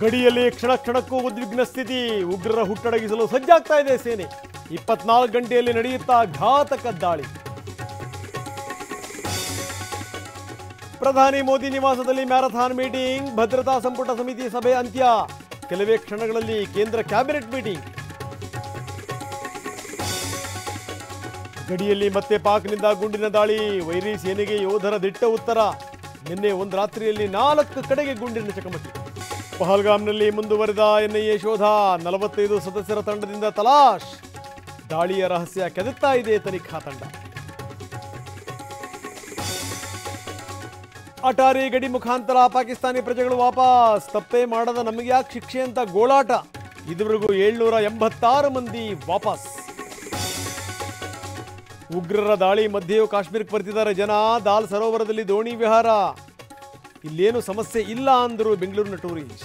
ಗಡಿಯಲ್ಲಿ ಕ್ಷಣ ಕ್ಷಣಕ್ಕೂ ಉದ್ವಿಗ್ನ ಸ್ಥಿತಿ. ಉಗ್ರರ ಹುಟ್ಟಡಗಿಸಲು ಸಜ್ಜಾಗ್ತಾ ಇದೆ ಸೇನೆ. 24 ಗಂಟೆಯಲ್ಲಿ ನಡೆಯುತ್ತಾ ಘಾತಕ ದಾಳಿ. ಪ್ರಧಾನಿ ಮೋದಿ ನಿವಾಸದಲ್ಲಿ ಮ್ಯಾರಥಾನ್ ಮೀಟಿಂಗ್. ಭದ್ರತಾ ಸಂಪುಟ ಸಮಿತಿ ಸಭೆ ಅಂತ್ಯ. ಕೆಲವೇ ಕ್ಷಣಗಳಲ್ಲಿ ಕೇಂದ್ರ ಕ್ಯಾಬಿನೆಟ್ ಮೀಟಿಂಗ್. ಗಡಿಯಲ್ಲಿ ಮತ್ತೆ ಪಾಕ್ನಿಂದ ಗುಂಡಿನ ದಾಳಿ. ವೈರಿ ಸೇನೆಗೆ ಯೋಧರ ದಿಟ್ಟ ಉತ್ತರ. ನಿನ್ನೆ ಒಂದು ರಾತ್ರಿಯಲ್ಲಿ 4 ಕಡೆಗೆ ಗುಂಡಿನ ಚಕಮಕಿ. ಪಹಲ್ಗಾಮ್ನಲ್ಲಿ ಮುಂದುವರೆದ ಎನ್ಐಎ ಶೋಧ. 45 ಸದಸ್ಯರ ತಂಡದಿಂದ ತಲಾಶ್. ದಾಳಿಯ ರಹಸ್ಯ ಕೆದಕ್ತಾ ಇದೆ ತನಿಖಾ ತಂಡ. ಅಟಾರಿ ಗಡಿ ಮುಖಾಂತರ ಪಾಕಿಸ್ತಾನಿ ಪ್ರಜೆಗಳು ವಾಪಸ್. ತಪ್ಪೇ ಮಾಡದ ನಮಗೆ ಯಾಕೆ ಶಿಕ್ಷೆ ಅಂತ ಗೋಳಾಟ. ಇದುವರೆಗೂ 786 ಮಂದಿ ವಾಪಸ್. ಉಗ್ರರ ದಾಳಿ ಮಧ್ಯೆಯೂ ಕಾಶ್ಮೀರಕ್ಕೆ ಬರ್ತಿದ್ದಾರೆ ಜನ. ದಾಲ್ ಸರೋವರದಲ್ಲಿ ದೋಣಿ ವಿಹಾರ. ಇಲ್ಲೇನು ಸಮಸ್ಯೆ ಇಲ್ಲ ಅಂದರು ಬೆಂಗಳೂರಿನ ಟೂರಿಸ್ಟ್.